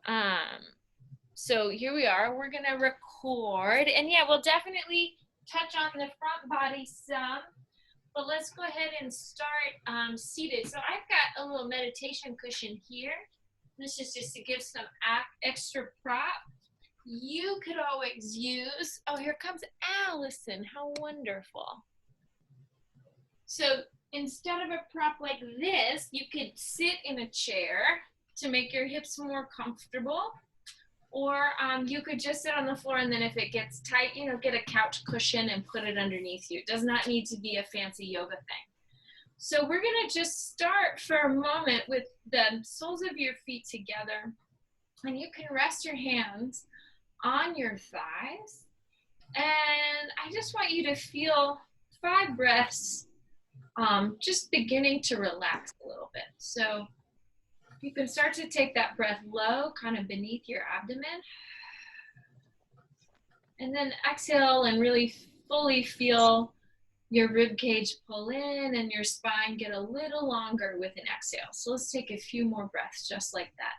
Um, so here we are. We're gonna record, and yeah, we'll definitely touch on the front body some. But let's go ahead and start seated. So I've got a little meditation cushion here. This is just to give some extra prop. You could always use, oh, here comes Allison. How wonderful. So instead of a prop like this, you could sit in a chair to make your hips more comfortable. Or you could just sit on the floor, and then if it gets tight, get a couch cushion and put it underneath you. It does not need to be a fancy yoga thing. So we're gonna just start for a moment with the soles of your feet together. And you can rest your hands on your thighs. And I just want you to feel 5 breaths, just beginning to relax a little bit. So you can start to take that breath low, kind of beneath your abdomen. And then exhale and really fully feel your rib cage pull in and your spine get a little longer with an exhale. So let's take a few more breaths just like that.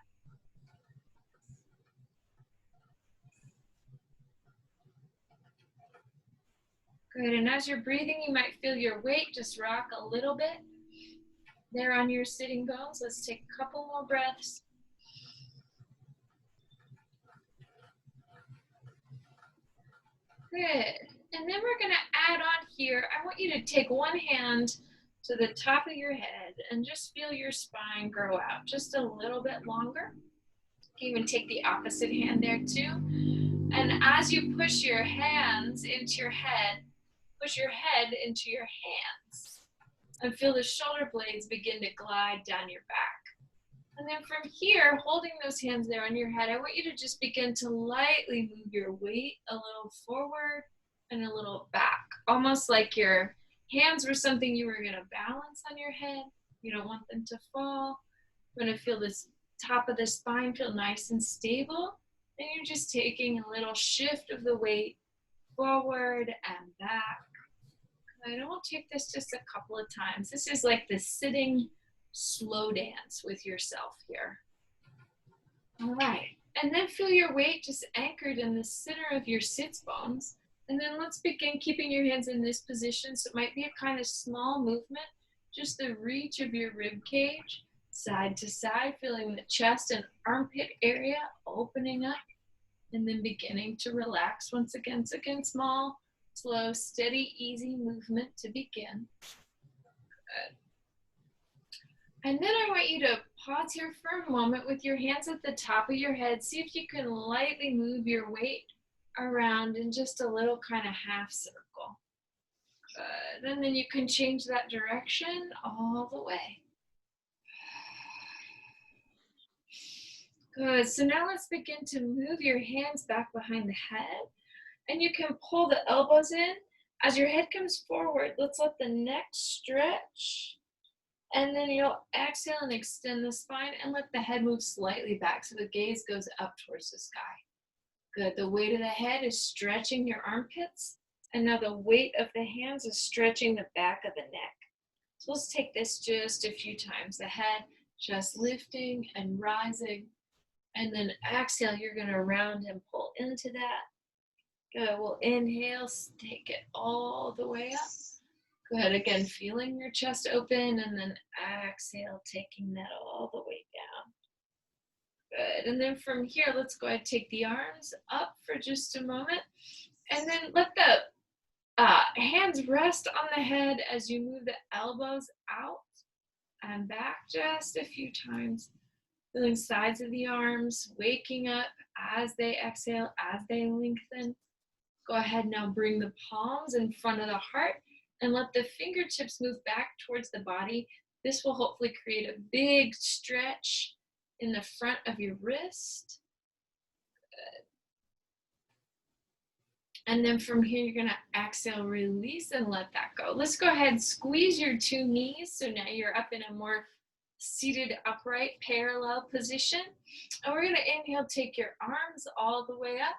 Good, and as you're breathing, you might feel your weight just rock a little bit there on your sitting bones. Let's take a couple more breaths. Good, and then we're gonna add on here, I want you to take one hand to the top of your head and just feel your spine grow out just a little bit longer. You can even take the opposite hand there too. And as you push your hands into your head, push your head into your hands and feel the shoulder blades begin to glide down your back. And then from here, holding those hands there on your head, I want you to just begin to lightly move your weight a little forward and a little back, almost like your hands were something you were going to balance on your head. You don't want them to fall. You're going to feel this top of the spine feel nice and stable. And you're just taking a little shift of the weight forward and back. And we'll take this just a couple of times. This is like the sitting slow dance with yourself here. All right, and then feel your weight just anchored in the center of your sits bones. And then let's begin keeping your hands in this position. So it might be a kind of small movement, just the reach of your rib cage, side to side, feeling the chest and armpit area opening up, and then beginning to relax once again. So again, small, slow, steady, easy movement to begin. Good. And then I want you to pause here for a moment with your hands at the top of your head. See if you can lightly move your weight around in just a little kind of half circle. Good. And then you can change that direction all the way. Good. So now let's begin to move your hands back behind the head. And you can pull the elbows in. As your head comes forward, let's let the neck stretch. And then you'll exhale and extend the spine and let the head move slightly back so the gaze goes up towards the sky. Good. The weight of the head is stretching your armpits. And now the weight of the hands is stretching the back of the neck. So let's take this just a few times. The head just lifting and rising. And then exhale, you're going to round and pull into that. Good. We'll inhale, take it all the way up. Good. Again, feeling your chest open, and then exhale, taking that all the way down. Good. And then from here, let's go ahead and take the arms up for just a moment. And then let the hands rest on the head as you move the elbows out and back just a few times. Feeling sides of the arms waking up as they exhale, as they lengthen. Go ahead now, bring the palms in front of the heart and let the fingertips move back towards the body. This will hopefully create a big stretch in the front of your wrist. Good. And then from here, you're gonna exhale, release, and let that go. Let's go ahead and squeeze your 2 knees. So now you're up in a more seated upright parallel position. And we're gonna inhale, take your arms all the way up.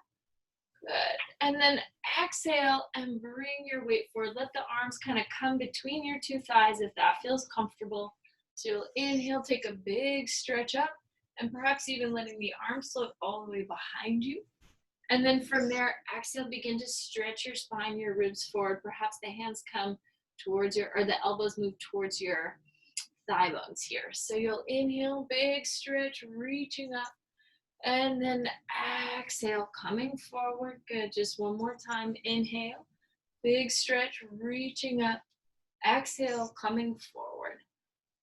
Good. And then exhale and bring your weight forward. Let the arms kind of come between your 2 thighs if that feels comfortable. So you'll inhale, take a big stretch up, and perhaps even letting the arms float all the way behind you. And then from there, exhale, begin to stretch your spine, your ribs forward. Perhaps the hands come towards or the elbows move towards your thigh bones here. So you'll inhale, big stretch, reaching up. And then exhale, coming forward. Good. Just one more time. Inhale, big stretch, reaching up. Exhale, coming forward.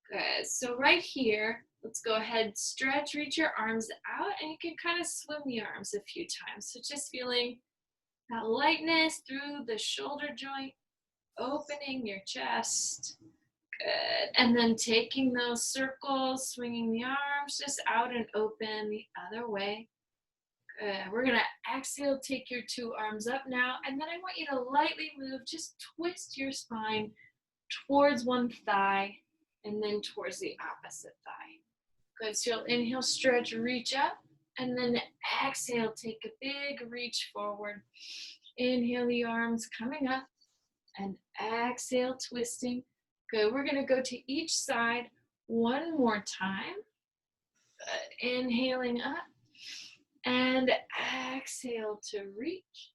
Good. So right here, let's go ahead, stretch, reach your arms out, and you can kind of swim the arms a few times. So just feeling that lightness through the shoulder joint, opening your chest. Good. And then taking those circles, swinging the arms just out and open the other way. Good. We're going to exhale, take your two arms up now, and then I want you to lightly move, just twist your spine towards one thigh and then towards the opposite thigh. Good. So you'll inhale, stretch, reach up, and then exhale, take a big reach forward. Inhale the arms coming up, and exhale, twisting. Good. We're going to go to each side one more time. Good. Inhaling up, and exhale to reach.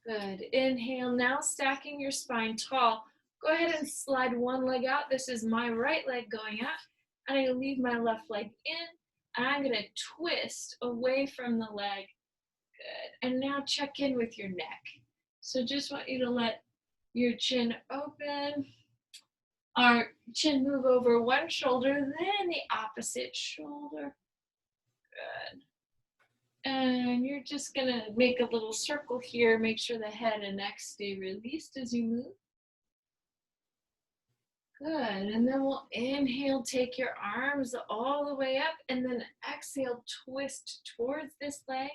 Good. Inhale, now stacking your spine tall. Go ahead and slide one leg out. This is my right leg going out. And I leave my left leg in. And I'm going to twist away from the leg. Good. And now check in with your neck. So just want you to let your chin open. Our chin move over one shoulder, then the opposite shoulder. Good. And you're just going to make a little circle here. Make sure the head and neck stay released as you move. Good. And then we'll inhale, take your arms all the way up, and then exhale, twist towards this leg.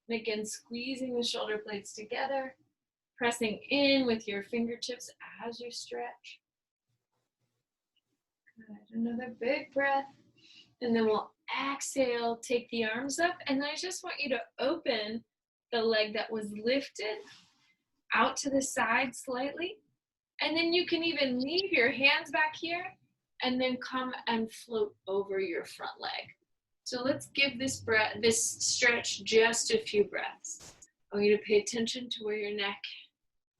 And again, squeezing the shoulder blades together, pressing in with your fingertips as you stretch. Good. Another big breath. And then we'll exhale, take the arms up, and I just want you to open the leg that was lifted out to the side slightly. And then you can even leave your hands back here and then come and float over your front leg. So let's give this stretch just a few breaths. I want you to pay attention to where your neck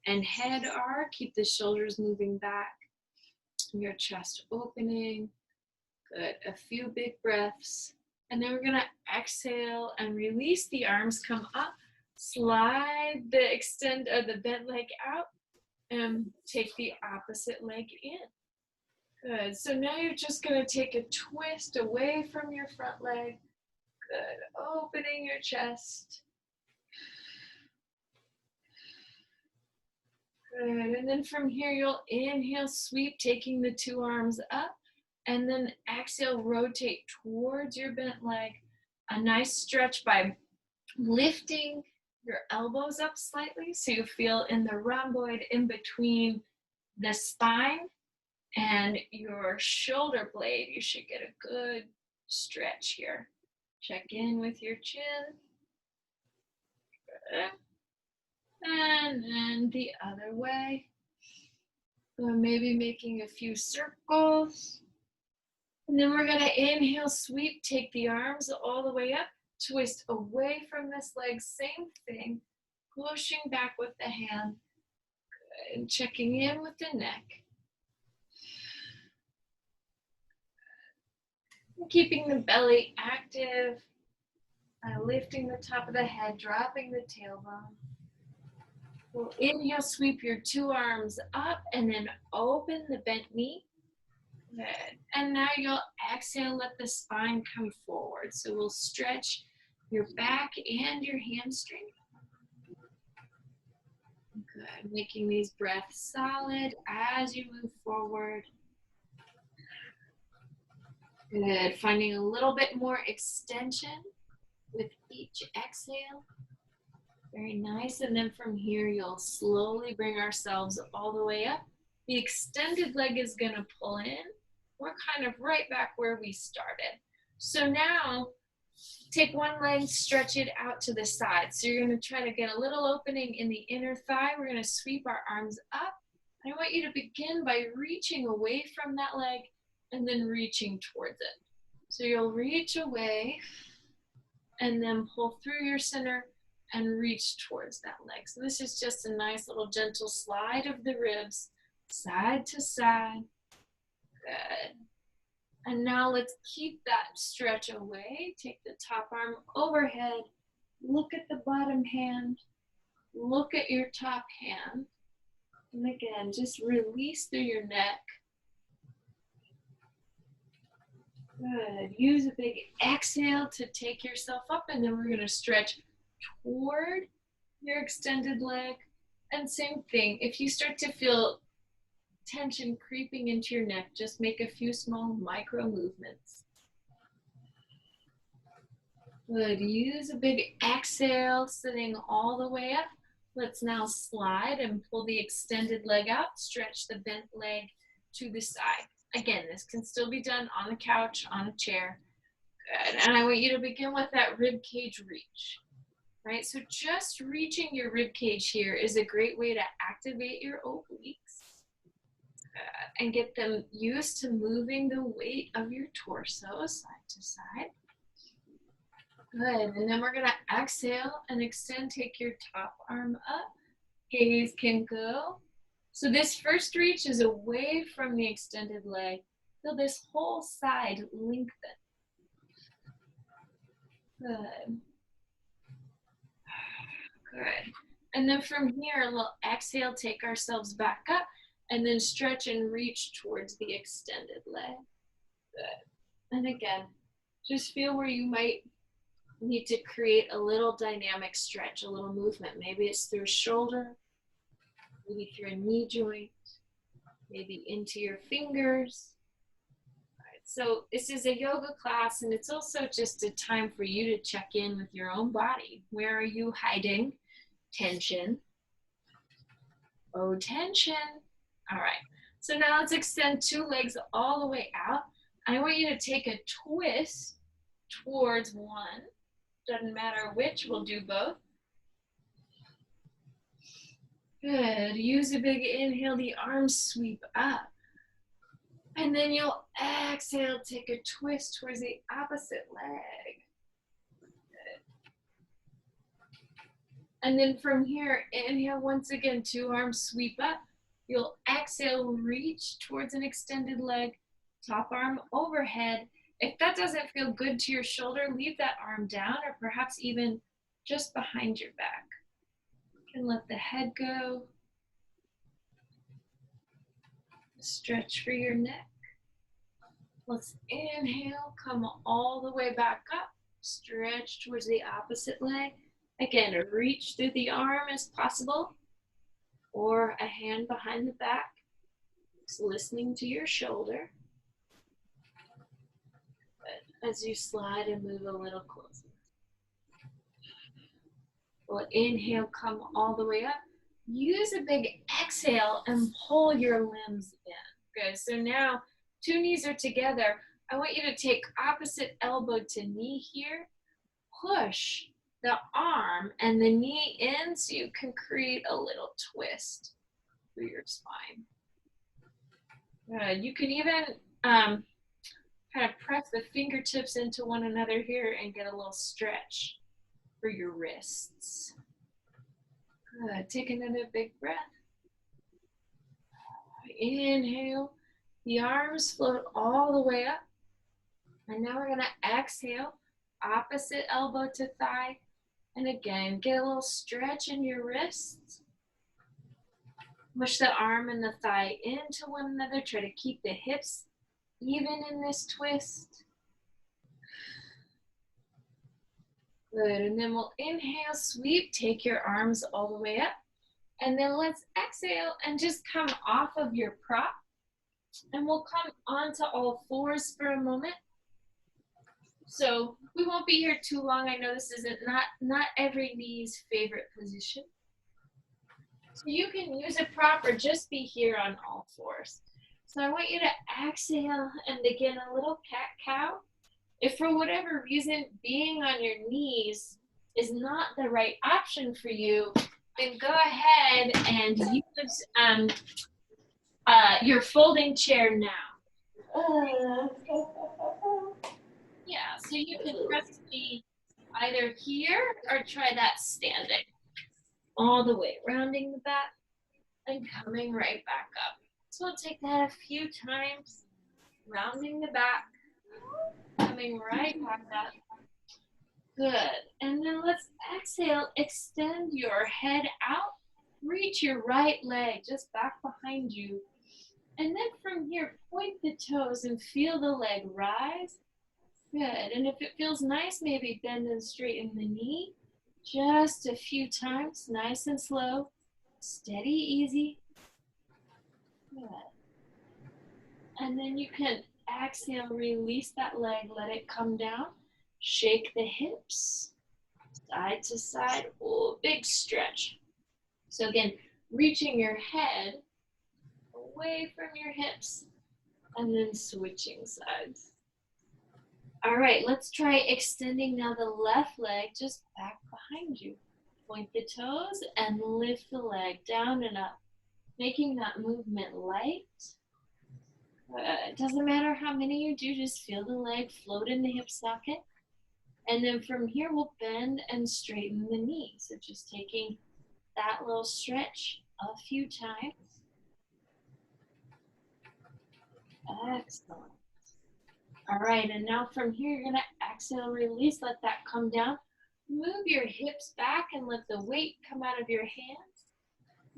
and head are. Keep the shoulders moving back, your chest opening. Good. A few big breaths. And then we're going to exhale and release the arms, come up, slide the extend of the bent leg out, and take the opposite leg in. Good. So now you're just going to take a twist away from your front leg. Good. Opening your chest. Good. And then from here, you'll inhale, sweep, taking the two arms up. And then exhale, rotate towards your bent leg. A nice stretch by lifting your elbows up slightly so you feel in the rhomboid in between the spine and your shoulder blade. You should get a good stretch here. Check in with your chin. Good. And then the other way. So maybe making a few circles. And then we're going to inhale, sweep, take the arms all the way up, twist away from this leg, same thing, pushing back with the hand, and checking in with the neck. And keeping the belly active, lifting the top of the head, dropping the tailbone. We'll inhale, sweep your two arms up, and then open the bent knee. Good. And now you'll exhale, let the spine come forward. So we'll stretch your back and your hamstring. Good. Making these breaths solid as you move forward. Good. Finding a little bit more extension with each exhale. Very nice. And then from here, you'll slowly bring ourselves all the way up. The extended leg is going to pull in. We're kind of right back where we started. So now, take one leg, stretch it out to the side. So you're going to try to get a little opening in the inner thigh. We're going to sweep our arms up. I want you to begin by reaching away from that leg and then reaching towards it. So you'll reach away and then pull through your center and reach towards that leg. So this is just a nice little gentle slide of the ribs, side to side. Good. And now let's keep that stretch away. Take the top arm overhead. Look at the bottom hand. Look at your top hand. And again, just release through your neck. Good. Use a big exhale to take yourself up, and then we're going to stretch toward your extended leg. And same thing, if you start to feel tension creeping into your neck, just make a few small micro movements. Good. Use a big exhale, sitting all the way up. Let's now slide and pull the extended leg out, stretch the bent leg to the side. Again, this can still be done on the couch, on a chair. Good. And I want you to begin with that rib cage reach. Right? So just reaching your rib cage here is a great way to activate your obliques and get them used to moving the weight of your torso side to side. Good. And then we're going to exhale and extend. Take your top arm up. Gaze can go. So this first reach is away from the extended leg. Feel this whole side lengthen. Good. Good. And then from here, a little exhale, take ourselves back up, and then stretch and reach towards the extended leg. Good. And again, just feel where you might need to create a little dynamic stretch, a little movement. Maybe it's through a shoulder, maybe through a knee joint, maybe into your fingers. All right, so this is a yoga class, and it's also just a time for you to check in with your own body. Where are you hiding tension? Oh, tension. All right, so now let's extend two legs all the way out. I want you to take a twist towards one. Doesn't matter which, we'll do both. Good. Use a big inhale, the arms sweep up. And then you'll exhale, take a twist towards the opposite leg. Good. And then from here, inhale once again, two arms sweep up. You'll exhale, reach towards an extended leg, top arm overhead. If that doesn't feel good to your shoulder, leave that arm down or perhaps even just behind your back. You can let the head go. Stretch for your neck. Let's inhale, come all the way back up. Stretch towards the opposite leg. Again, reach through the arm as possible, or a hand behind the back. Just listening to your shoulder. As you slide and move a little closer. We'll inhale, come all the way up. Use a big exhale and pull your limbs in. Good, so now two knees are together. I want you to take opposite elbow to knee here. Push the arm and the knee in so you can create a little twist through your spine. Good, you can even kind of press the fingertips into one another here and get a little stretch for your wrists. Good. Take another big breath. Inhale. The arms float all the way up. And now we're going to exhale. Opposite elbow to thigh. And again, get a little stretch in your wrists. Push the arm and the thigh into one another. Try to keep the hips even in this twist. Good, and then we'll inhale, sweep, take your arms all the way up. And then let's exhale and just come off of your prop. And we'll come onto all fours for a moment. So we won't be here too long. I know this isn't not every knee's favorite position. So you can use a prop or just be here on all fours. So I want you to exhale and begin a little cat-cow. If for whatever reason being on your knees is not the right option for you, then go ahead and use your folding chair now. Yeah, so you can press me either here or try that standing. All the way, rounding the back and coming right back up. So we'll take that a few times, rounding the back, coming right back up. Good. And then let's exhale, extend your head out, reach your right leg just back behind you. And then from here, point the toes and feel the leg rise. Good. And if it feels nice, maybe bend and straighten the knee. Just a few times, nice and slow, steady, easy. Good. And then you can exhale, release that leg, let it come down. Shake the hips, side to side. Oh, big stretch. So again, reaching your head away from your hips and then switching sides. All right, let's try extending now the left leg just back behind you. Point the toes and lift the leg down and up, making that movement light. It doesn't matter how many you do, just feel the leg float in the hip socket. And then from here, we'll bend and straighten the knee. So just taking that little stretch a few times. Excellent. All right, and now from here, you're gonna exhale, release, let that come down. Move your hips back and let the weight come out of your hands.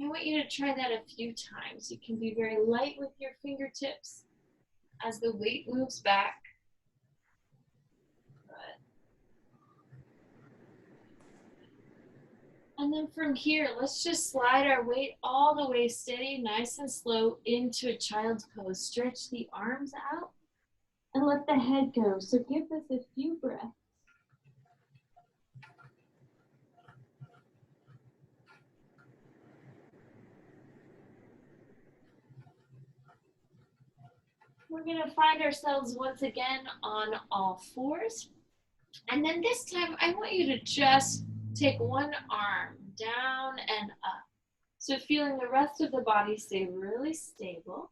I want you to try that a few times. You can be very light with your fingertips as the weight moves back. Good. And then from here, let's just slide our weight all the way steady, nice and slow into a child's pose. Stretch the arms out and let the head go. So give this a few breaths. We're gonna find ourselves once again on all fours. And then this time, I want you to just take one arm down and up. So feeling the rest of the body stay really stable.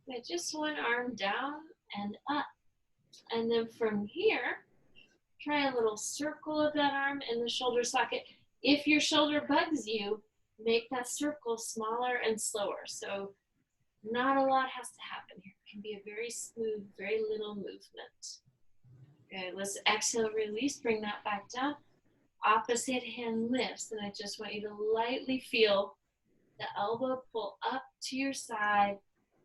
With just one arm down and up. And then from here, try a little circle of that arm in the shoulder socket. If your shoulder bugs you, make that circle smaller and slower. So not a lot has to happen here. It can be a very smooth, very little movement. Okay, let's exhale, release, bring that back down. Opposite hand lifts, and I just want you to lightly feel the elbow pull up to your side,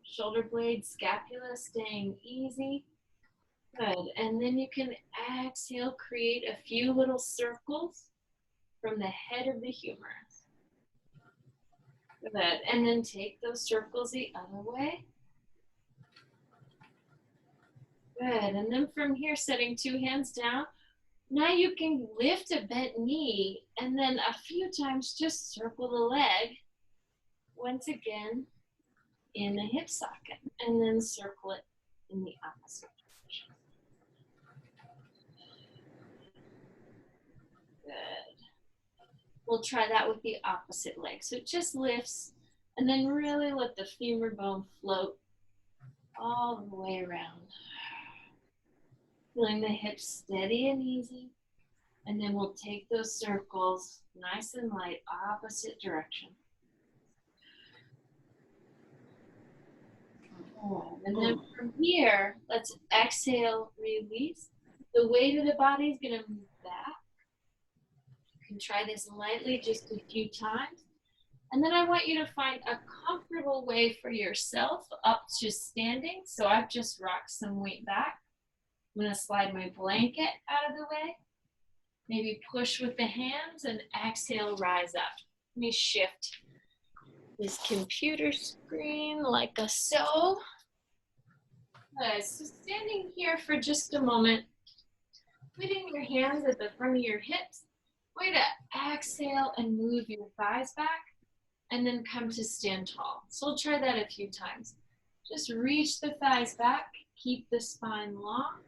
shoulder blade, scapula staying easy. Good, and then you can exhale, create a few little circles from the head of the humerus. Good, and then take those circles the other way. Good, and then from here, setting two hands down. Now you can lift a bent knee and then a few times just circle the leg. Once again, in the hip socket, and then circle it in the opposite direction. Good. We'll try that with the opposite leg. So it just lifts, and then really let the femur bone float all the way around. Feeling the hips steady and easy. And then we'll take those circles, nice and light, opposite direction. And then from here, let's exhale, release. The weight of the body is going to move back. You can try this lightly just a few times. And then I want you to find a comfortable way for yourself up to standing. So I've just rocked some weight back. I'm going to slide my blanket out of the way. Maybe push with the hands and exhale, rise up. Let me shift this computer screen like so. Good. So standing here for just a moment, putting your hands at the front of your hips. Way to exhale and move your thighs back and then come to stand tall. So we'll try that a few times. Just reach the thighs back, keep the spine long,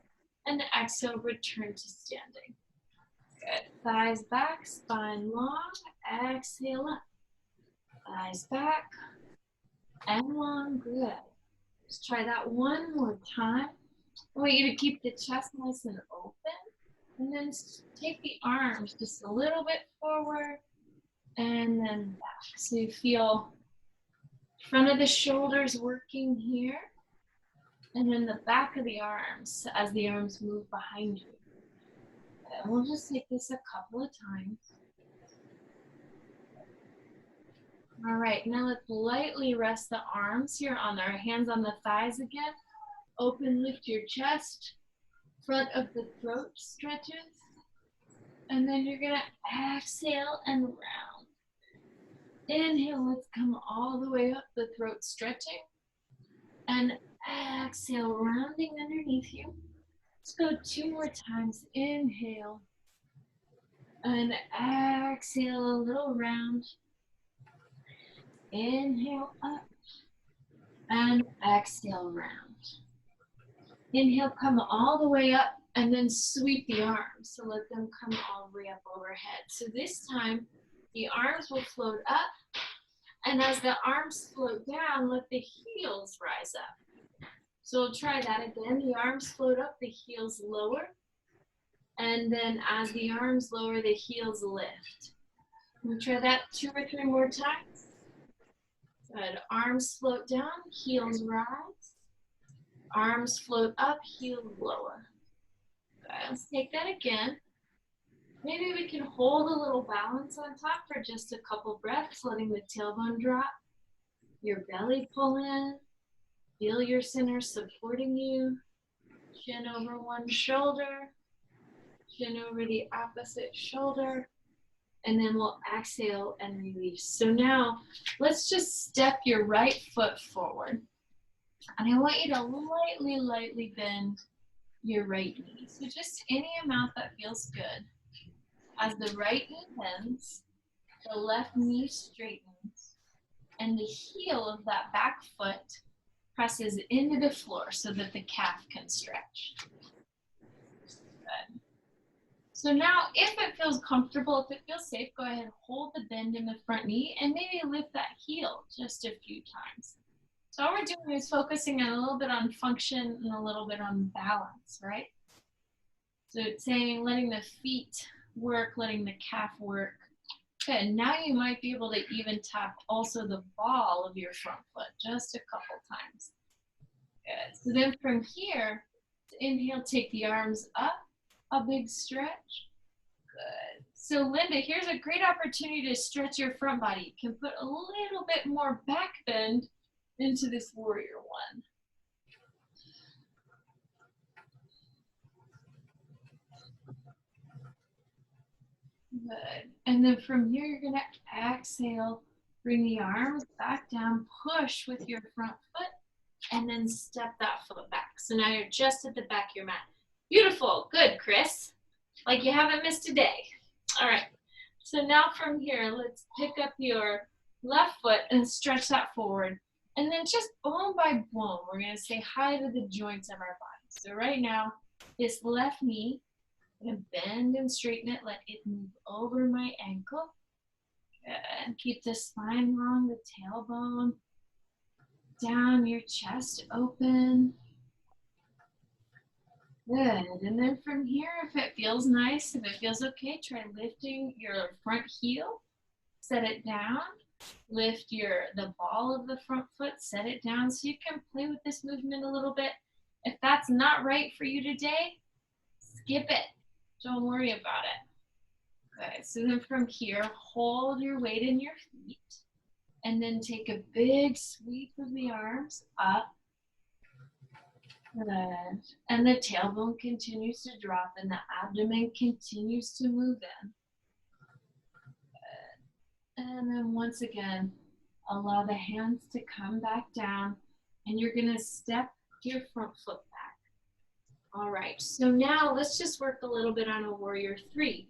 and exhale, return to standing. Good. Thighs back, spine long, exhale up. Thighs back and long, good. Let's try that one more time. I want you to keep the chest nice and open, and then take the arms just a little bit forward and then back. So you feel front of the shoulders working here, and then the back of the arms as the arms move behind you. And we'll just take this a couple of times. All right, now let's lightly rest the arms here on our hands on the thighs again. Open, lift your chest, front of the throat stretches, and then you're gonna exhale and round. Inhale, let's come all the way up, the throat stretching, and exhale, rounding underneath you. Let's go 2 more times. Inhale, and exhale, a little round. Inhale up, and exhale, round. Inhale, come all the way up, and then sweep the arms. So let them come all the way up overhead. So this time, the arms will float up, and as the arms float down, let the heels rise up. So we'll try that again. The arms float up, the heels lower, and then as the arms lower, the heels lift. We'll try that 2 or 3 more times. Good. Arms float down, heels rise. Arms float up, heels lower. Okay, let's take that again. Maybe we can hold a little balance on top for just a couple breaths, letting the tailbone drop, your belly pull in, feel your center supporting you, chin over one shoulder, chin over the opposite shoulder, and then we'll exhale and release. So now let's just step your right foot forward. And I want you to lightly bend your right knee. So just any amount that feels good. As the right knee bends, the left knee straightens, and the heel of that back foot presses into the floor so that the calf can stretch. Good. So now, if it feels comfortable, if it feels safe, go ahead and hold the bend in the front knee and maybe lift that heel just a few times. So all we're doing is focusing a little bit on function and a little bit on balance, right? So it's saying letting the feet work, letting the calf work. Good, now you might be able to even tap also the ball of your front foot just a couple times. Good, so then from here, inhale, take the arms up, a big stretch. Good. So Linda, here's a great opportunity to stretch your front body. You can put a little bit more back bend into this warrior one. Good. And then from here, you're going to exhale, bring the arms back down, push with your front foot, and then step that foot back. So now you're just at the back of your mat. Beautiful. Good, Chris. Like you haven't missed a day. All right. So now from here, let's pick up your left foot and stretch that forward. And then just bone by bone, we're going to say hi to the joints of our body. So right now, this left knee, I'm going to bend and straighten it, let it move over my ankle. And keep the spine long, the tailbone down, your chest open. Good. And then from here, if it feels nice, if it feels okay, try lifting your front heel, set it down. Lift the ball of the front foot, set it down so you can play with this movement a little bit. If that's not right for you today, skip it. Don't worry about it. Okay, so then from here, hold your weight in your feet and then take a big sweep of the arms up. Good. And the tailbone continues to drop and the abdomen continues to move in. And then once again, allow the hands to come back down and you're gonna step your front foot back. All right, so now let's just work a little bit on a warrior 3.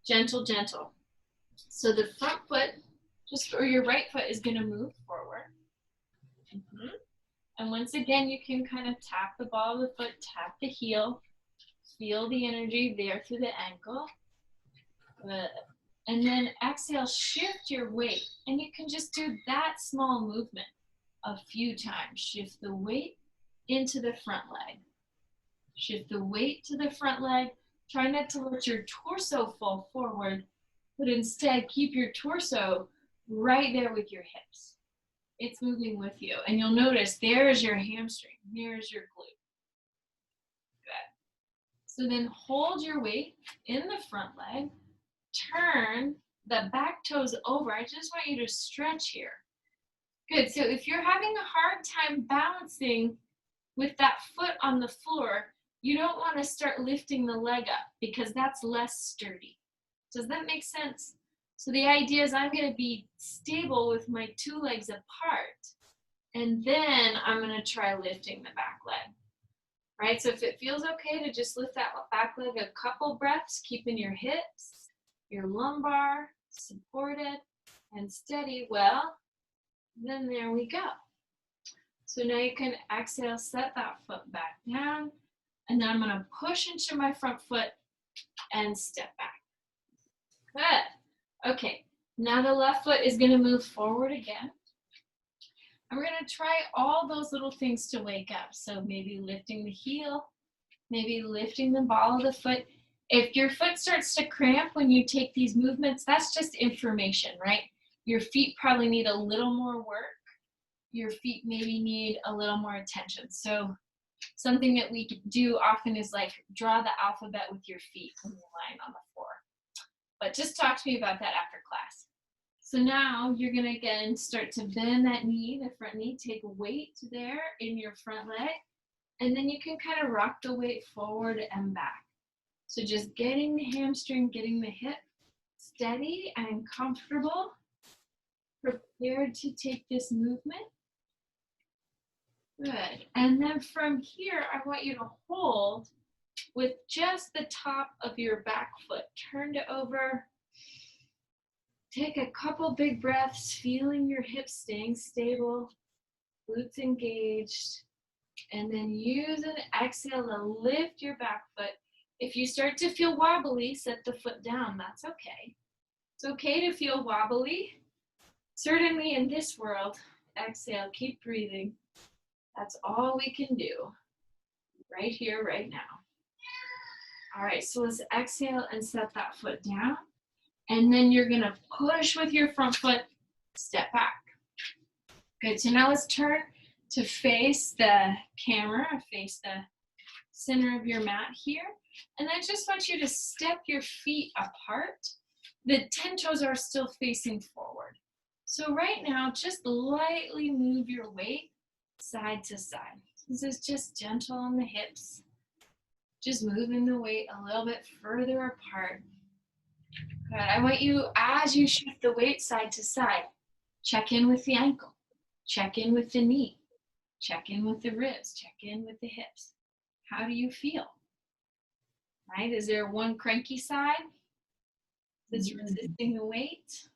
Gentle, gentle. So the front foot, or your right foot is gonna move forward. And once again, you can kind of tap the ball of the foot, tap the heel, feel the energy there through the ankle. Good. And then exhale, shift your weight. And you can just do that small movement a few times. Shift the weight into the front leg. Shift the weight to the front leg. Try not to let your torso fall forward, but instead keep your torso right there with your hips. It's moving with you. And you'll notice there's your hamstring, there's your glute. Good. So then hold your weight in the front leg. Turn the back toes over. I just want you to stretch here. Good. So if you're having a hard time balancing with that foot on the floor, you don't want to start lifting the leg up because that's less sturdy. Does that make sense? So the idea is I'm going to be stable with my two legs apart, and then I'm going to try lifting the back leg. Right? So if it feels okay to just lift that back leg a couple breaths, keeping your hips, your lumbar supported and steady, well, then there we go. So now you can exhale, set that foot back down, and then I'm going to push into my front foot and step back. Good. Okay, now the left foot is going to move forward again. And we're going to try all those little things to wake up. So maybe lifting the heel, maybe lifting the ball of the foot. If your foot starts to cramp when you take these movements, that's just information, right? Your feet probably need a little more work. Your feet maybe need a little more attention. So something that we do often is like draw the alphabet with your feet when you're lying on the floor. But just talk to me about that after class. So now you're gonna again start to bend that knee, the front knee, take weight there in your front leg, and then you can kind of rock the weight forward and back. So just getting the hamstring, getting the hip steady and comfortable, prepared to take this movement. Good. And then from here, I want you to hold with just the top of your back foot turned over. Take a couple big breaths, feeling your hips staying stable, glutes engaged, and then use an exhale to lift your back foot. If you start to feel wobbly, set the foot down. That's okay. It's okay to feel wobbly. Certainly in this world, exhale, keep breathing. That's all we can do right here, right now. All right, so let's exhale and set that foot down. And then you're gonna push with your front foot, step back. Good, so now let's turn to face the camera, face the center of your mat here. And I just want you to step your feet apart. The 10 toes are still facing forward. So right now, just lightly move your weight side to side. This is just gentle on the hips. Just moving the weight a little bit further apart. Good. I want you, as you shift the weight side to side, check in with the ankle, check in with the knee, check in with the ribs, check in with the hips. How do you feel? Right? Is there one cranky side that's resisting the weight?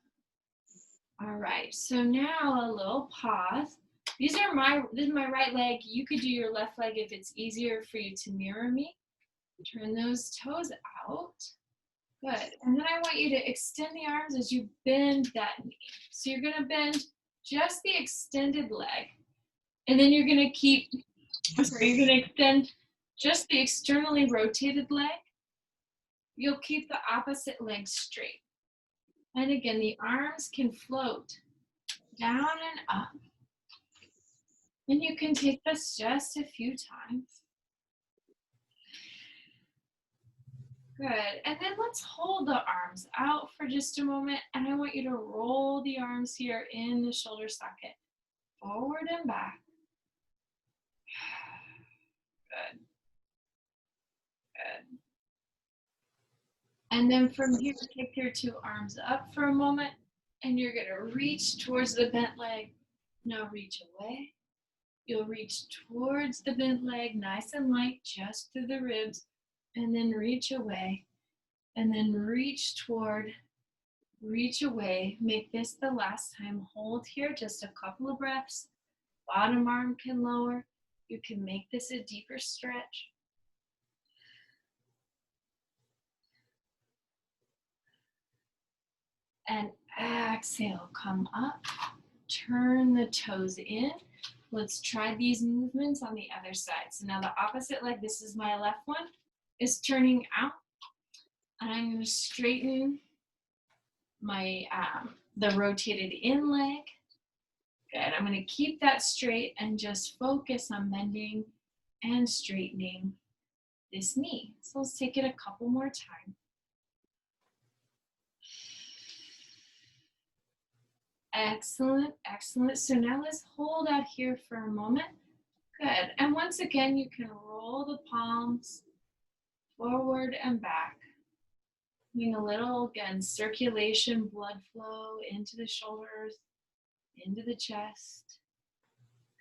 All right, so now a little pause. This is my right leg. You could do your left leg if it's easier for you to mirror me. Turn those toes out. Good. And then I want you to extend the arms as you bend that knee. So you're going to bend just the extended leg. And then you're going to extend just the externally rotated leg. You'll keep the opposite leg straight. And again, the arms can float down and up. And you can take this just a few times. Good, and then let's hold the arms out for just a moment, and I want you to roll the arms here in the shoulder socket, forward and back. Good, good. And then from here, take your two arms up for a moment, and you're gonna reach towards the bent leg. Now reach away. You'll reach towards the bent leg, nice and light, just through the ribs, and then reach away. And then reach toward, reach away. Make this the last time. Hold here just a couple of breaths. Bottom arm can lower. You can make this a deeper stretch. And exhale, come up. Turn the toes in. Let's try these movements on the other side. So now the opposite leg, this is my left one, is turning out. And I'm going to straighten my the rotated in leg. Good. I'm going to keep that straight and just focus on bending and straightening this knee. So let's take it a couple more times. Excellent, excellent. So now let's hold out here for a moment. Good. And once again, you can roll the palms forward and back. Doing a little, again, circulation, blood flow into the shoulders, into the chest.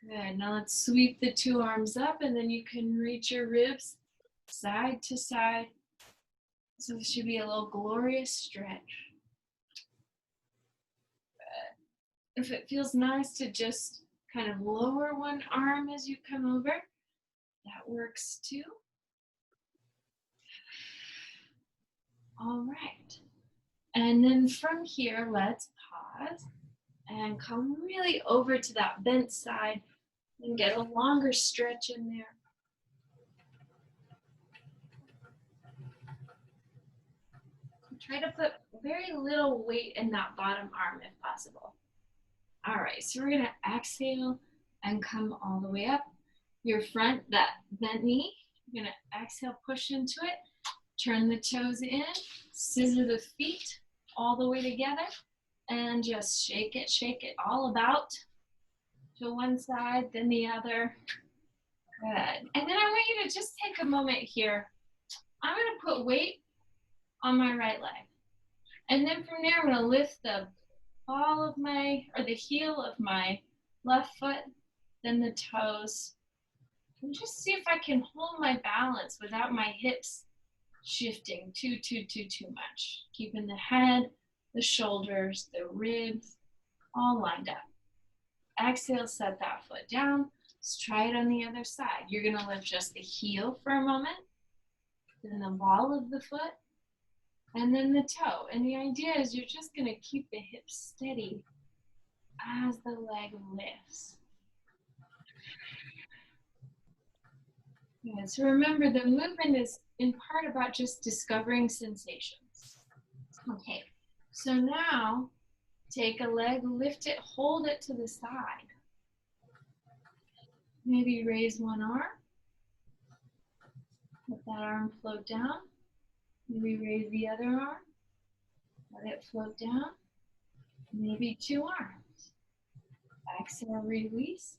Good. Now let's sweep the two arms up, and then you can reach your ribs side to side. So this should be a little glorious stretch. Good. If it feels nice to just kind of lower one arm as you come over, that works too. All right. And then from here, let's pause and come really over to that bent side and get a longer stretch in there. Try to put very little weight in that bottom arm if possible. All right, so we're gonna exhale and come all the way up. Your front, that bent knee, you're gonna exhale, push into it, turn the toes in, scissor the feet all the way together, and just shake it all about to one side, then the other. Good. And then I want you to just take a moment here. I'm gonna put weight on my right leg. And then from there, I'm gonna lift the ball of my, or the heel of my left foot, then the toes. And just see if I can hold my balance without my hips shifting too much. Keeping the head, the shoulders, the ribs, all lined up. Exhale, set that foot down. Let's try it on the other side. You're gonna lift just the heel for a moment, then the ball of the foot, and then the toe. And the idea is you're just gonna keep the hips steady as the leg lifts. Yeah, so remember, the movement is in part about just discovering sensations. Okay, so now take a leg, lift it, hold it to the side. Maybe raise one arm. Let that arm float down. Maybe raise the other arm. Let it float down. Maybe two arms. Exhale, release.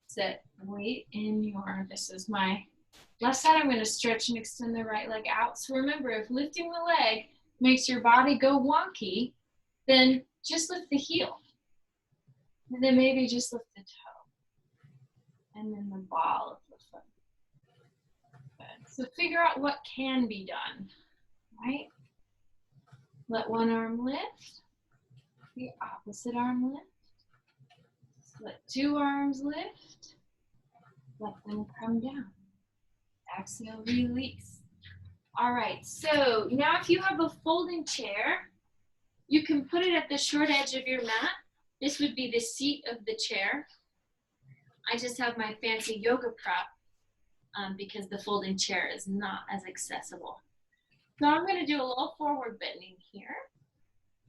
Set weight in your, this is my left side. I'm going to stretch and extend the right leg out. So remember, if lifting the leg makes your body go wonky, then just lift the heel. And then maybe just lift the toe. And then the ball of the foot. Good. So figure out what can be done, right? Let one arm lift. The opposite arm lift. Let two arms lift. Let them come down. Exhale, release. All right, so now if you have a folding chair, you can put it at the short edge of your mat. This would be the seat of the chair. I just have my fancy yoga prop because the folding chair is not as accessible. So I'm going to do a little forward bending here.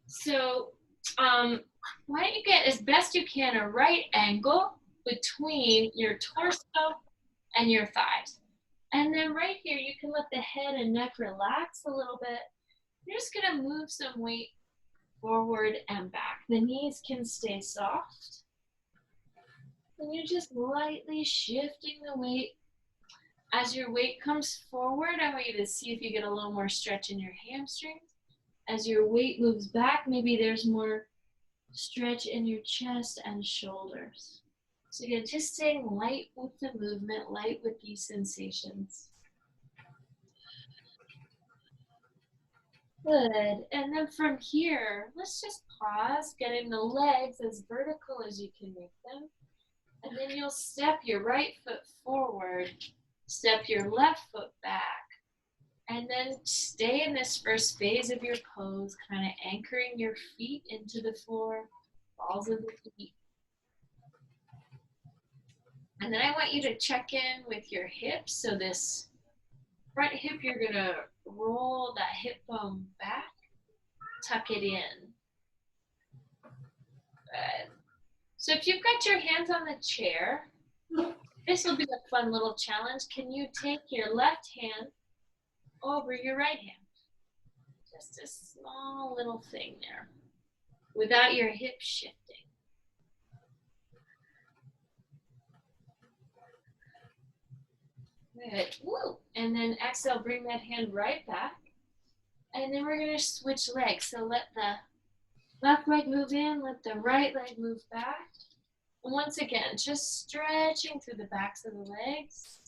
So why don't you get, as best you can, a right angle between your torso and your thighs. And then right here, you can let the head and neck relax a little bit. You're just gonna move some weight forward and back. The knees can stay soft. And you're just lightly shifting the weight. As your weight comes forward, I want you to see if you get a little more stretch in your hamstrings. As your weight moves back, maybe there's more stretch in your chest and shoulders. So you're just staying light with the movement, light with these sensations. Good. And then from here, let's just pause, getting the legs as vertical as you can make them. And then you'll step your right foot forward, step your left foot back, and then stay in this first phase of your pose, kind of anchoring your feet into the floor, balls of the feet. And then I want you to check in with your hips. So this front hip, you're gonna roll that hip bone back, tuck it in. Good. So if you've got your hands on the chair, this will be a fun little challenge. Can you take your left hand over your right hand? Just a small little thing there without your hips shifting. Good. Woo. And then exhale, bring that hand right back. And then we're going to switch legs. So let the left leg move in, let the right leg move back. And once again, just stretching through the backs of the legs.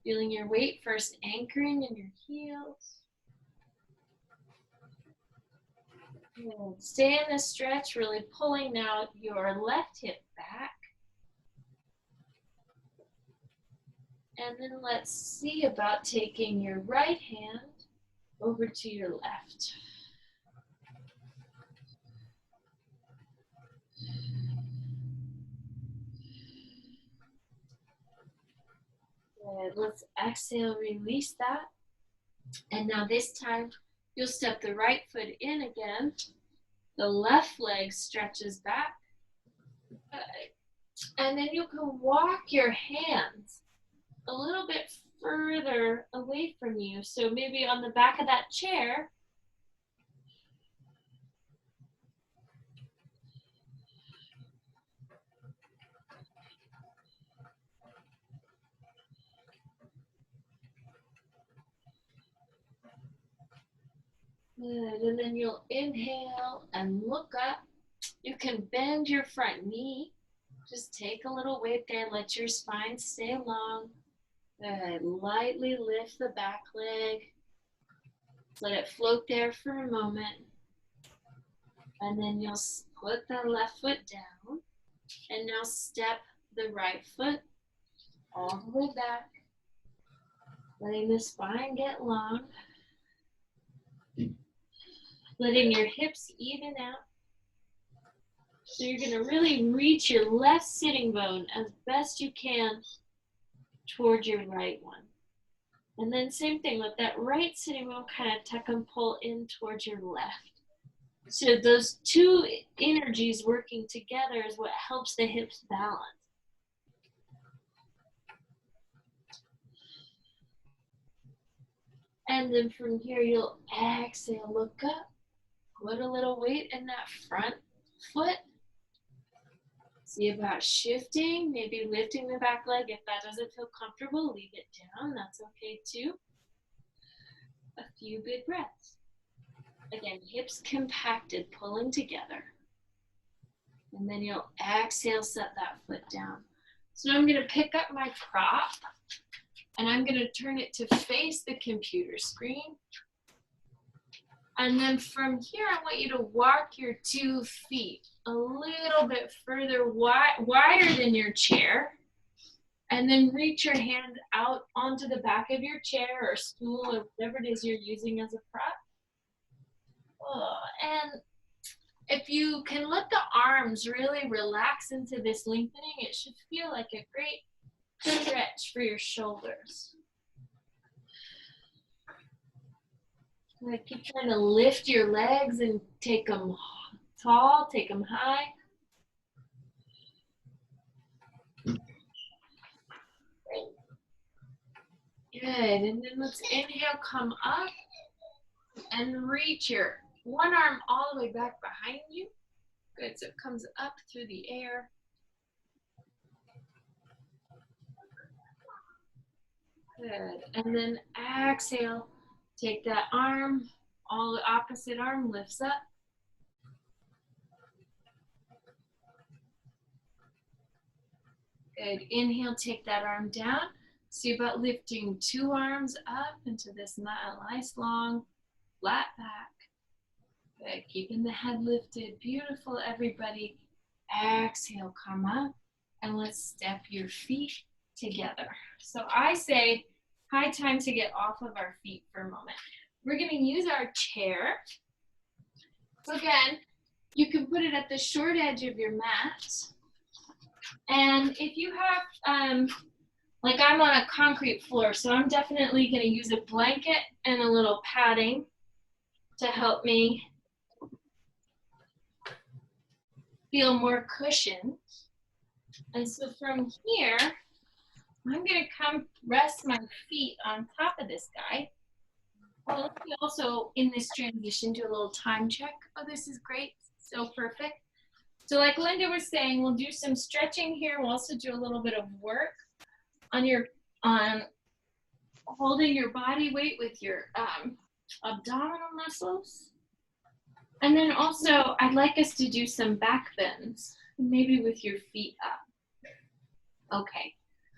Feeling your weight first anchoring in your heels. Good. Stay in the stretch, really pulling now your left hip back. And then let's see about taking your right hand over to your left. Good. Let's exhale, release that. And now this time, you'll step the right foot in again. The left leg stretches back. And then you can walk your hands a little bit further away from you. So maybe on the back of that chair. Good. And then you'll inhale and look up. You can bend your front knee. Just take a little weight there. Let your spine stay long. Good. Lightly lift the back leg. Let it float there for a moment. And then you'll put the left foot down. And now step the right foot all the way back. Letting the spine get long. Letting your hips even out. So you're going to really reach your left sitting bone as best you can toward your right one. And then same thing, let that right sitting bone kind of tuck and pull in towards your left. So those two energies working together is what helps the hips balance. And then from here, you'll exhale, look up, put a little weight in that front foot. See about shifting, maybe lifting the back leg. If that doesn't feel comfortable, leave it down. That's okay too. A few big breaths. Again, hips compacted, pulling together. And then you'll exhale, set that foot down. So now I'm going to pick up my prop and I'm going to turn it to face the computer screen. And then from here, I want you to walk your 2 feet a little bit further, wider than your chair. And then reach your hand out onto the back of your chair or stool or whatever it is you're using as a prop. And if you can let the arms really relax into this lengthening, it should feel like a great stretch for your shoulders. Keep trying to lift your legs and take them tall, take them high. Good, and then let's inhale, come up and reach your one arm all the way back behind you. Good, so it comes up through the air. Good, and then exhale, take that arm, all the opposite arm lifts up. Good, inhale, take that arm down. See about lifting 2 arms up into this nice long flat back. Good, keeping the head lifted. Beautiful, everybody. Exhale, come up, and let's step your feet together. So I say, high time to get off of our feet for a moment. We're going to use our chair. So again, you can put it at the short edge of your mat. And if you have, like I'm on a concrete floor, so I'm definitely going to use a blanket and a little padding to help me feel more cushioned. And so from here, I'm going to come rest my feet on top of this guy. Well, let me also, in this transition, do a little time check. Oh, this is great. So perfect. So like Linda was saying, we'll do some stretching here. We'll also do a little bit of work on holding your body weight with your abdominal muscles. And then also, I'd like us to do some back bends, maybe with your feet up. Okay.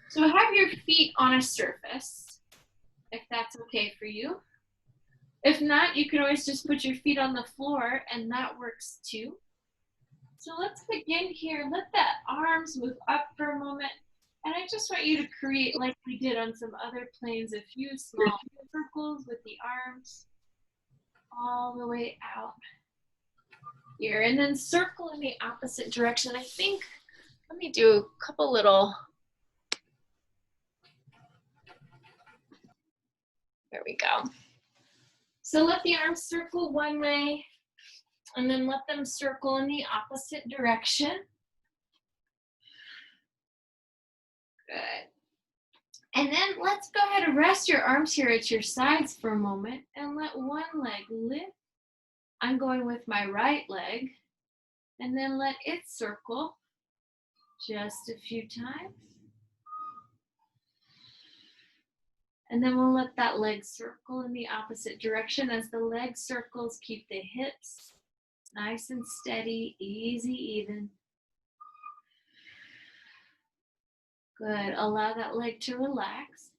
So have your feet on a surface, if that's okay for you. If not, you can always just put your feet on the floor, and that works too. So let's begin here. Let the arms move up for a moment. And I just want you to create, like we did on some other planes, a few small circles with the arms all the way out here. And then circle in the opposite direction. I think, let me do a couple little, there we go. So let the arms circle one way, and then let them circle in the opposite direction. Good. And then let's go ahead and rest your arms here at your sides for a moment and let one leg lift. I'm going with my right leg, and then let it circle just a few times. And then we'll let that leg circle in the opposite direction. As the leg circles, keep the hips nice and steady, easy, even. Good. Allow that leg to relax.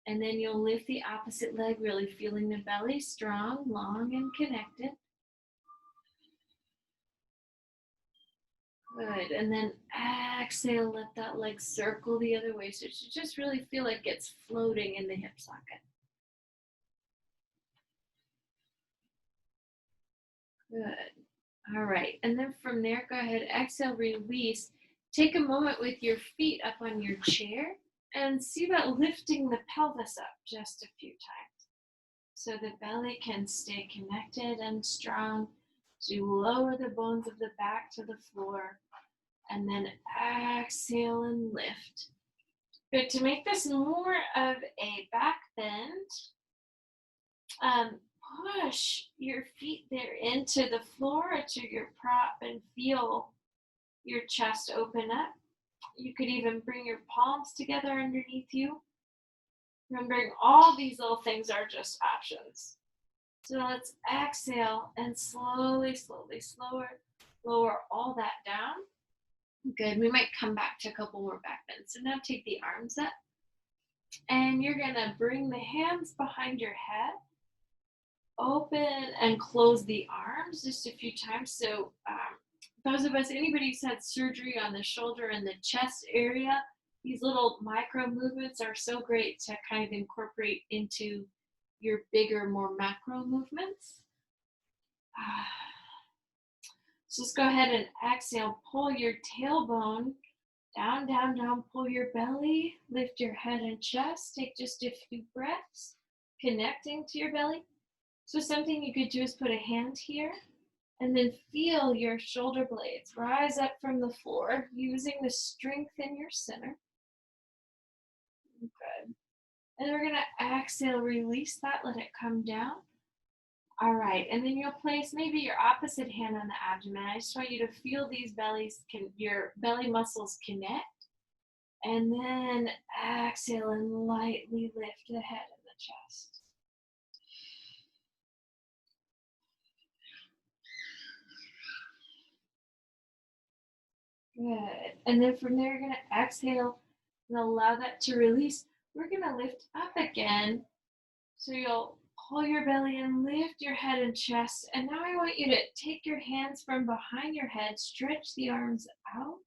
And then you'll lift the opposite leg, really feeling the belly strong, long, and connected. Good. And then exhale, let that leg circle the other way. So it should just really feel like it's floating in the hip socket. Good. All right. And then from there, go ahead, exhale, release. Take a moment with your feet up on your chair and see about lifting the pelvis up just a few times so the belly can stay connected and strong. So you lower the bones of the back to the floor and then exhale and lift. Good. To make this more of a back bend, push your feet there into the floor, to your prop, and feel your chest open up. You could even bring your palms together underneath you. Remembering all these little things are just options. So let's exhale and slowly, lower all that down. Good. We might come back to a couple more back bends. So now take the arms up, and you're going to bring the hands behind your head. Open and close the arms just a few times. So those of us, anybody who's had surgery on the shoulder and the chest area, these little micro movements are so great to kind of incorporate into your bigger, more macro movements. So just go ahead and exhale, pull your tailbone down, down, down, pull your belly, lift your head and chest, take just a few breaths, connecting to your belly. So something you could do is put a hand here and then feel your shoulder blades rise up from the floor using the strength in your center. Good. And we're going to exhale, release that, let it come down. All right, and then you'll place maybe your opposite hand on the abdomen. I just want you to feel these your belly muscles connect. And then exhale and lightly lift the head and the chest. Good. And then from there, you're going to exhale and allow that to release. We're going to lift up again. So you'll pull your belly and lift your head and chest. And now I want you to take your hands from behind your head, stretch the arms out.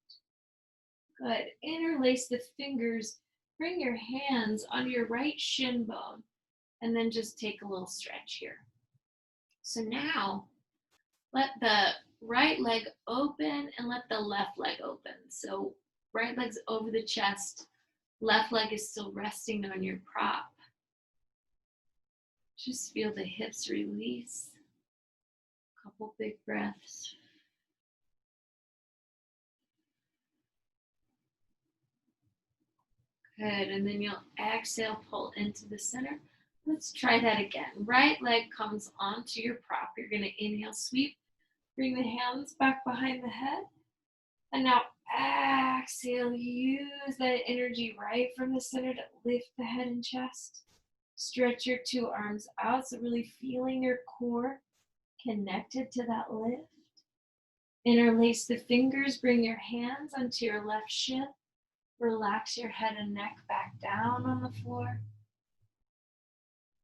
Good. Interlace the fingers. Bring your hands on your right shin bone. And then just take a little stretch here. So now, let the right leg open and let the left leg open. So Right leg's over the chest. Left leg is still resting on your prop. Just feel the hips release. Couple big breaths. Good, and then you'll exhale, pull into the center. Let's try that again. Right leg comes onto your prop. You're gonna inhale, sweep, bring the hands back behind the head. And now exhale, use that energy right from the center to lift the head and chest. Stretch your two arms out, so really feeling your core connected to that lift. Interlace the fingers, bring your hands onto your left shin. Relax your head and neck back down on the floor.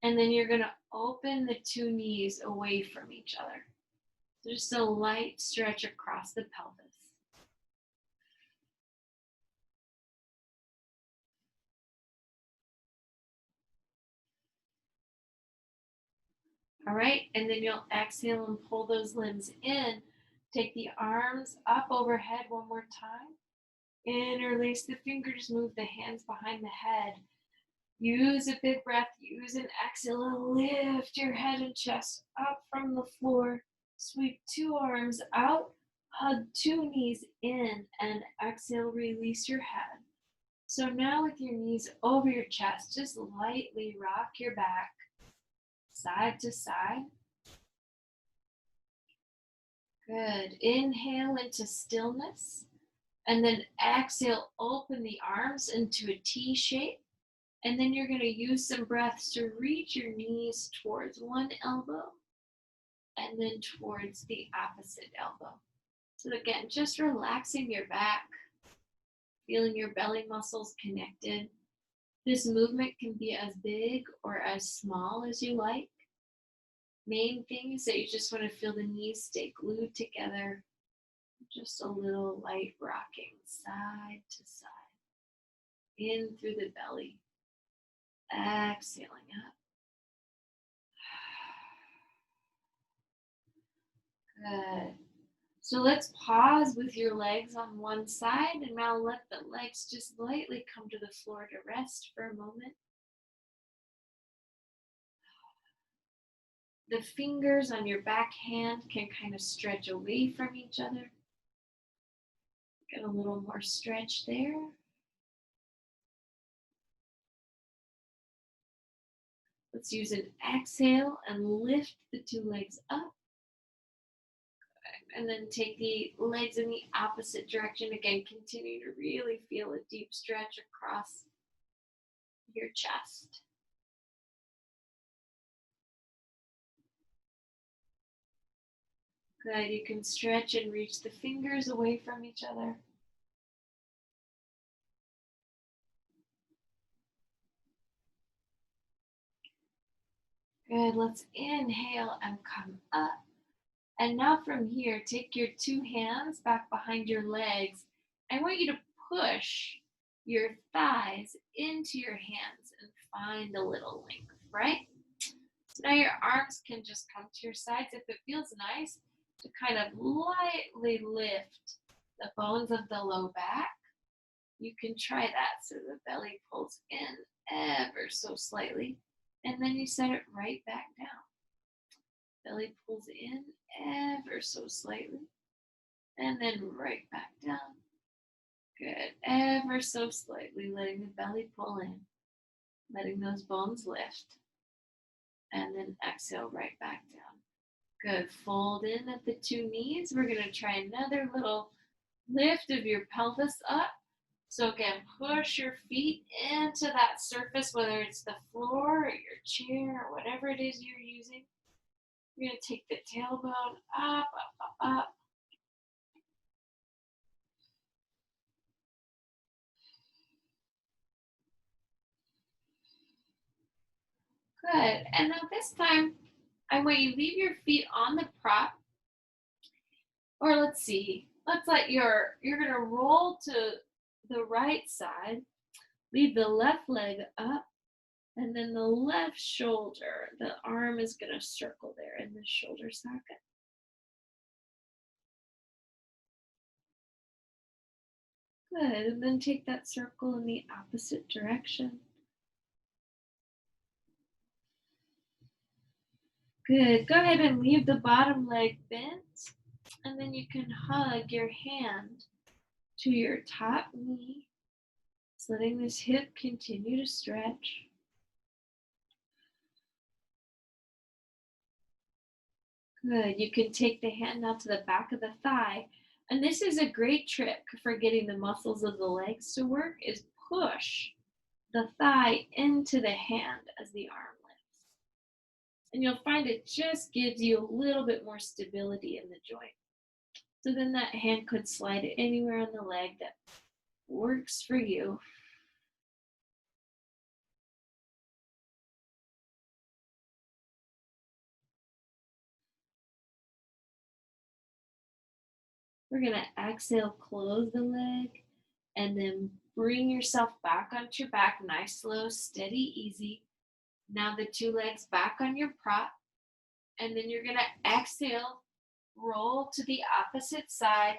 And then you're gonna open the two knees away from each other. Just a light stretch across the pelvis. All right, and then you'll exhale and pull those limbs in. Take the arms up overhead one more time. Interlace the fingers, move the hands behind the head. Use a big breath, use an exhale, and lift your head and chest up from the floor. Sweep two arms out, hug two knees in, and exhale, release your head. So now with your knees over your chest, just lightly rock your back side to side. Good. Inhale into stillness. And then exhale, open the arms into a T shape. And then you're going to use some breaths to reach your knees towards one elbow and then towards the opposite elbow. So again, just relaxing your back, feeling your belly muscles connected. This movement can be as big or as small as you like. Main thing is that you just want to feel the knees stay glued together. Just a little light rocking side to side. In through the belly. Exhaling up. Good. So let's pause with your legs on one side, and now let the legs just lightly come to the floor to rest for a moment. The fingers on your back hand can kind of stretch away from each other. Get a little more stretch there. Let's use an exhale and lift the two legs up. And then take the legs in the opposite direction. Again, continue to really feel a deep stretch across your chest. Good, you can stretch and reach the fingers away from each other. Good, let's inhale and come up. And now from here, take your two hands back behind your legs. I want you to push your thighs into your hands and find a little length, right? So now your arms can just come to your sides. If it feels nice, to kind of lightly lift the bones of the low back. You can try that so the belly pulls in ever so slightly, and then you set it right back down. Belly pulls in ever so slightly, and then right back down. Good, ever so slightly, letting the belly pull in, letting those bones lift, and then exhale right back down. Good, fold in at the two knees. We're gonna try another little lift of your pelvis up. So again, push your feet into that surface, whether it's the floor or your chair or whatever it is you're using. You're gonna take the tailbone up, up, up, up. Good, and now this time, I want you to leave your feet on the prop. Or let's see, let's let you're gonna roll to the right side, leave the left leg up, and then the left shoulder, the arm is gonna circle there in the shoulder socket. Good, and then take that circle in the opposite direction. Good, go ahead and leave the bottom leg bent, and then you can hug your hand to your top knee, just letting this hip continue to stretch. Good, you can take the hand now to the back of the thigh, and this is a great trick for getting the muscles of the legs to work, is push the thigh into the hand as the arm lifts. And you'll find it just gives you a little bit more stability in the joint. So then that hand could slide anywhere on the leg that works for you. We're going to exhale, close the leg, and then bring yourself back onto your back. Nice, slow, steady, easy. Now the two legs back on your prop. And then you're going to exhale, roll to the opposite side.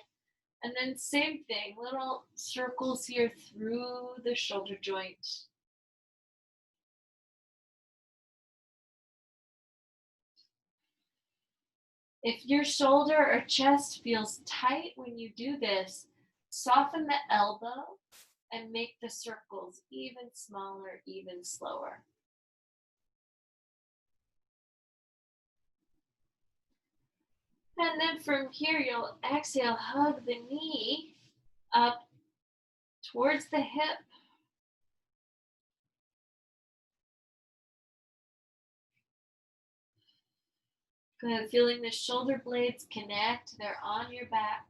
And then same thing, little circles here through the shoulder joint. If your shoulder or chest feels tight when you do this, soften the elbow and make the circles even smaller, even slower. And then from here, you'll exhale, hug the knee up towards the hip. Good, feeling the shoulder blades connect, they're on your back.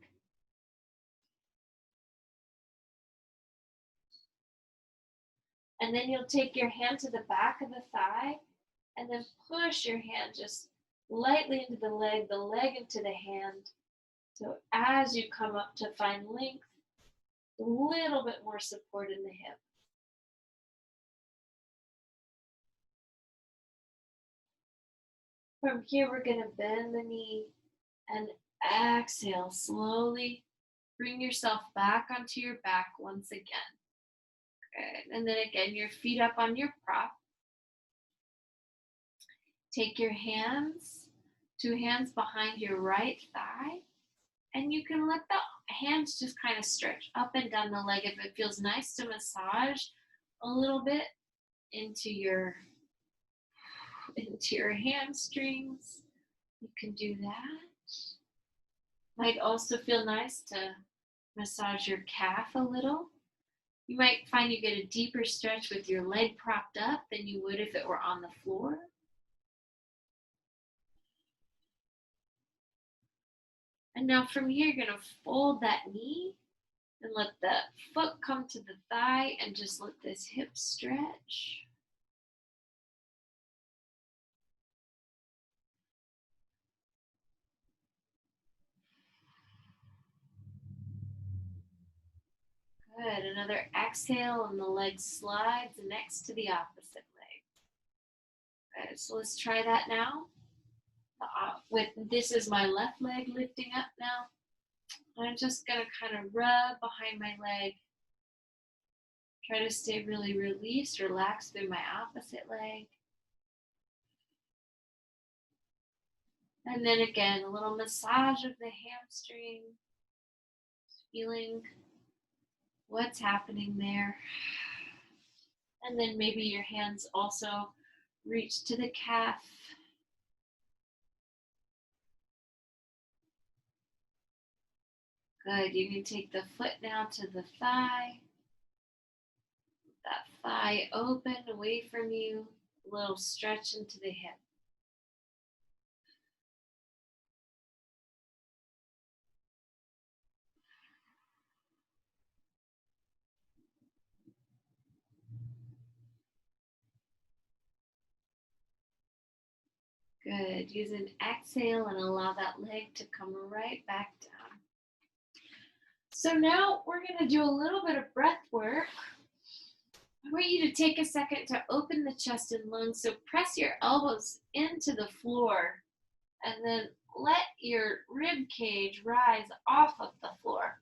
And then you'll take your hand to the back of the thigh and then push your hand just lightly into the leg into the hand. So as you come up to find length, a little bit more support in the hip. From here, we're going to bend the knee and exhale slowly. Bring yourself back onto your back once again. Good. And then again, your feet up on your prop. Take your hands, two hands behind your right thigh, and you can let the hands just kind of stretch up and down the leg. If it feels nice to massage a little bit into your hamstrings, you can do that. Might also feel nice to massage your calf a little. You might find you get a deeper stretch with your leg propped up than you would if it were on the floor. And now from here, you're going to fold that knee and let the foot come to the thigh and just let this hip stretch. Good, another exhale and the leg slides next to the opposite leg. Good, so let's try that now. This is my left leg lifting up now. I'm just gonna kind of rub behind my leg. Try to stay really released, relaxed through my opposite leg. And then again, a little massage of the hamstring. Feeling what's happening there. And then maybe your hands also reach to the calf. Good, you can take the foot now to the thigh. That thigh open away from you, a little stretch into the hip. Good, use an exhale and allow that leg to come right back down. So now we're gonna do a little bit of breath work. I want you to take a second to open the chest and lungs. So press your elbows into the floor and then let your rib cage rise off of the floor.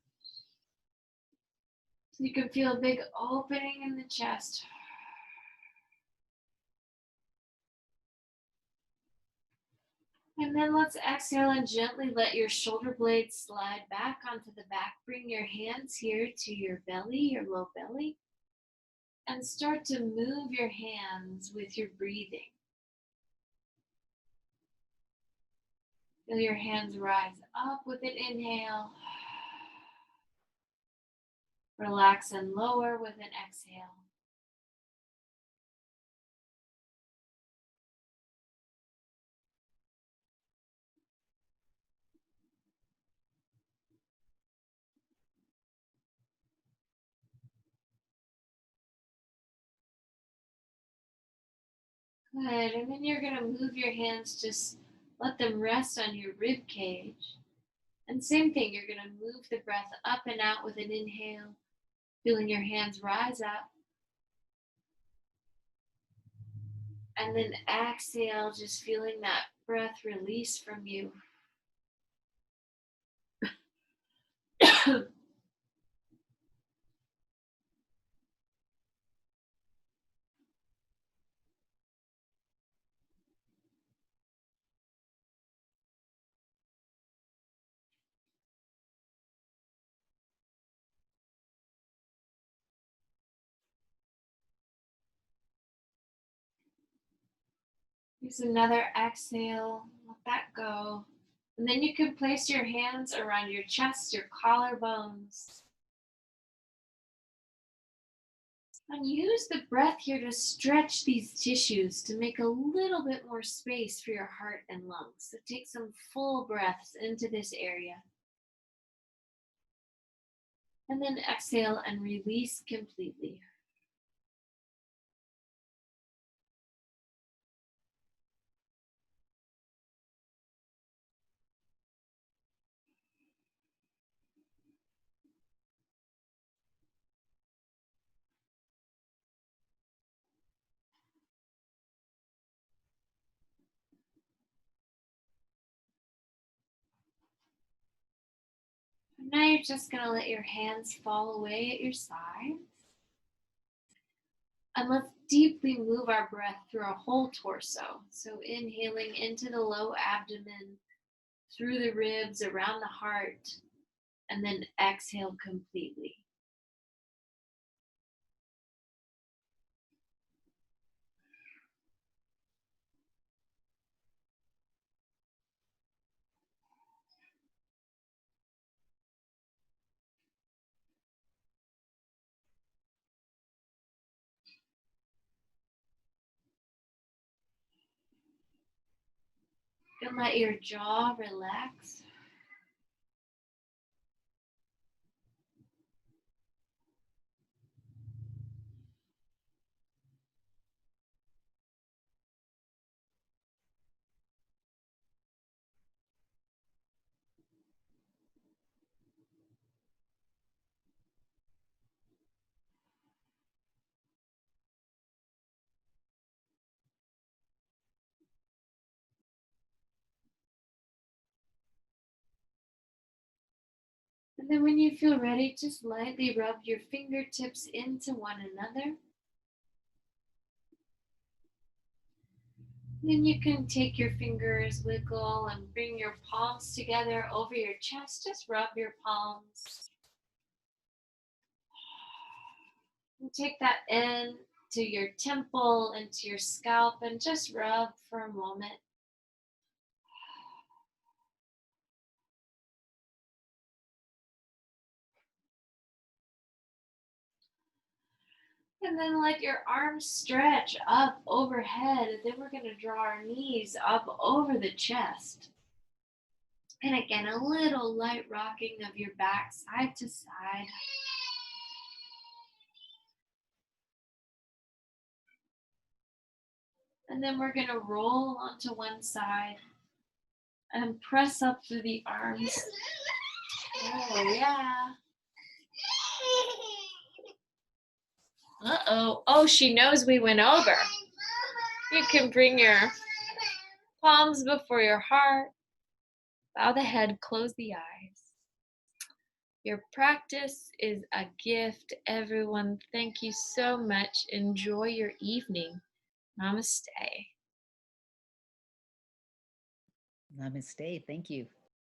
So you can feel a big opening in the chest. And then let's exhale and gently let your shoulder blades slide back onto the back. Bring your hands here to your belly, your low belly, and start to move your hands with your breathing. Feel your hands rise up with an inhale. Relax and lower with an exhale. Good, and then you're gonna move your hands, just let them rest on your rib cage. And same thing, you're gonna move the breath up and out with an inhale, feeling your hands rise up. And then exhale, just feeling that breath release from you. Use another exhale, let that go. And then you can place your hands around your chest, your collarbones. And use the breath here to stretch these tissues to make a little bit more space for your heart and lungs. So take some full breaths into this area. And then exhale and release completely. Now you're just going to let your hands fall away at your sides. And let's deeply move our breath through our whole torso. So inhaling into the low abdomen, through the ribs, around the heart, and then exhale completely. And let your jaw relax. And then when you feel ready, just lightly rub your fingertips into one another. Then you can take your fingers, wiggle, and bring your palms together over your chest. Just rub your palms. And take that in to your temple, into your scalp, and just rub for a moment. And then let your arms stretch up overhead. And then we're going to draw our knees up over the chest. And again, a little light rocking of your back side to side. And then we're going to roll onto one side and press up through the arms. Oh, yeah. Uh-oh. Oh, she knows we went over. You can bring your palms before your heart. Bow the head, close the eyes. Your practice is a gift, everyone. Thank you so much. Enjoy your evening. Namaste. Namaste. Thank you.